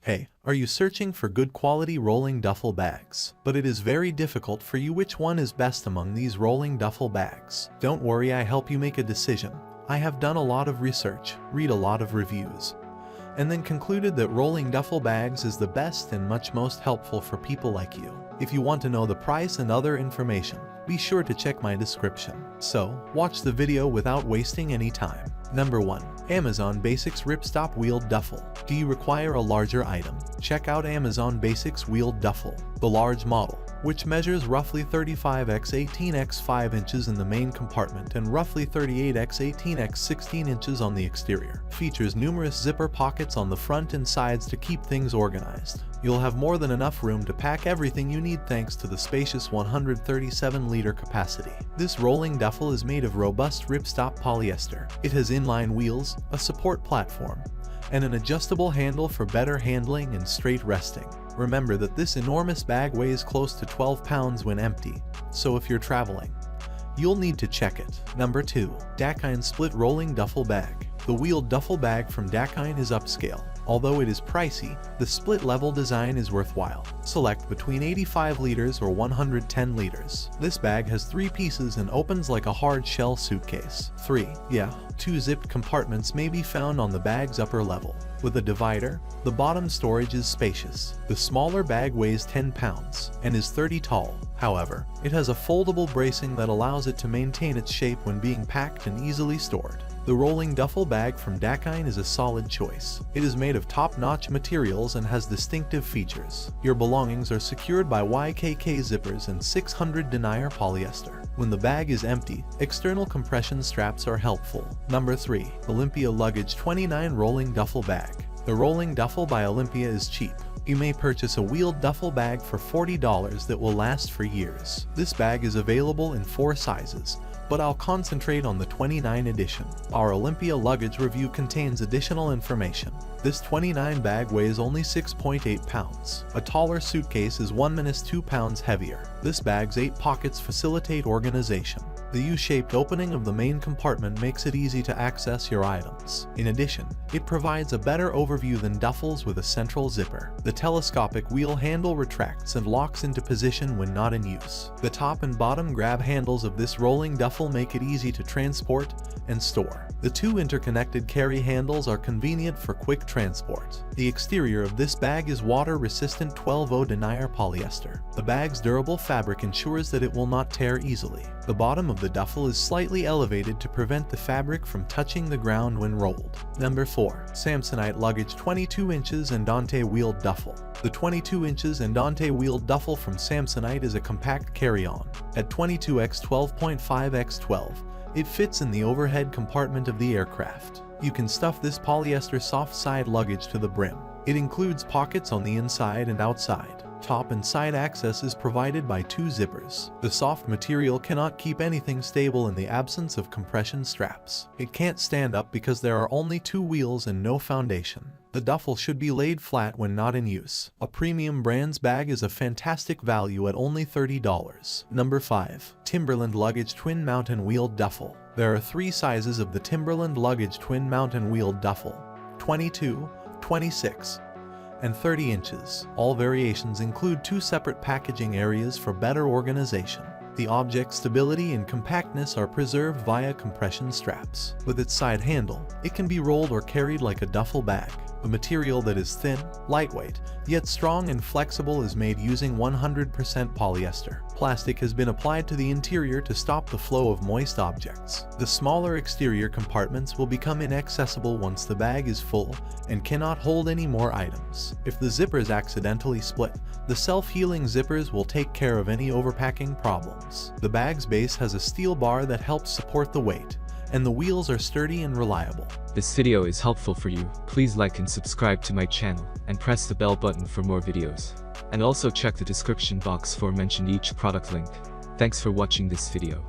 Hey, are you searching for good quality rolling duffel bags? But it is very difficult for you which one is best among these rolling duffel bags. Don't worry, I help you make a decision. I have done a lot of research, read a lot of reviews, and then concluded that rolling duffel bags is the best and most helpful for people like you. If you want to know the price and other information, be sure to check my description. So, watch the video without wasting any time. Number 1. Amazon Basics Ripstop Wheeled Duffel. Do you require a larger item? Check out Amazon Basics Wheeled Duffel, the large model, which measures roughly 35x18x 5 inches in the main compartment and roughly 38x18x 16 inches on the exterior. Features numerous zipper pockets on the front and sides to keep things organized. You'll have more than enough room to pack everything you need thanks to the spacious 137-liter capacity. This rolling duffel is made of robust ripstop polyester. It has inline wheels, a support platform, and an adjustable handle for better handling and straight resting. Remember that this enormous bag weighs close to 12 pounds when empty, so if you're traveling, you'll need to check it. Number 2. Dakine Split Rolling Duffel Bag. The wheeled duffel bag from Dakine is upscale. Although it is pricey, the split-level design is worthwhile. Select between 85 liters or 110 liters. This bag has 3 pieces and opens like a hard-shell suitcase. 2 zipped compartments may be found on the bag's upper level. With a divider, the bottom storage is spacious. The smaller bag weighs 10 pounds and is 30 tall. However, it has a foldable bracing that allows it to maintain its shape when being packed and easily stored. The rolling duffel bag from Dakine is a solid choice. It is made of top-notch materials and has distinctive features. Your belongings are secured by YKK zippers and 600 denier polyester. When the bag is empty, external compression straps are helpful. Number 3. Olympia Luggage 29 Rolling Duffel Bag. The rolling duffel by Olympia is cheap. You may purchase a wheeled duffel bag for $40 that will last for years. This bag is available in 4 sizes, but I'll concentrate on the 29 edition. Our Olympia luggage review contains additional information. This 29 bag weighs only 6.8 pounds. A taller suitcase is 1-2 pounds heavier. This bag's 8 pockets facilitate organization. The U-shaped opening of the main compartment makes it easy to access your items. In addition, it provides a better overview than duffels with a central zipper. The telescopic wheel handle retracts and locks into position when not in use. The top and bottom grab handles of this rolling duffel make it easy to transport and store. The 2 interconnected carry handles are convenient for quick transport. The exterior of this bag is water-resistant 12-0 denier polyester. The bag's durable fabric ensures that it will not tear easily. The bottom of the duffel is slightly elevated to prevent the fabric from touching the ground when rolled. Number 4. Samsonite Luggage 22 inches Andante Wheeled Duffel. The 22 inches Andante wheeled duffel from Samsonite is a compact carry-on. At 22x 12.5x 12, it fits in the overhead compartment of the aircraft. You can stuff this polyester soft side luggage to the brim. It includes pockets on the inside and outside. Top and side access is provided by 2 zippers. The soft material cannot keep anything stable in the absence of compression straps. It can't stand up because there are only 2 wheels and no foundation. The duffel should be laid flat when not in use. A premium brand's bag is a fantastic value at only $30. Number 5. Timberland Luggage Twin Mountain Wheeled Duffel. There are 3 sizes of the Timberland Luggage Twin Mountain Wheeled Duffel: 22, 26, and 30 inches. All variations include 2 separate packaging areas for better organization. The object's stability and compactness are preserved via compression straps. With its side handle, it can be rolled or carried like a duffel bag. A material that is thin, lightweight, yet strong and flexible is made using 100% polyester. Plastic has been applied to the interior to stop the flow of moist objects. The smaller exterior compartments will become inaccessible once the bag is full and cannot hold any more items. If the zippers accidentally split, the self-healing zippers will take care of any overpacking problems. The bag's base has a steel bar that helps support the weight, and the wheels are sturdy and reliable. This video is helpful for you. Please like and subscribe to my channel, and press the bell button for more videos. And also check the description box for mention each product link. Thanks for watching this video.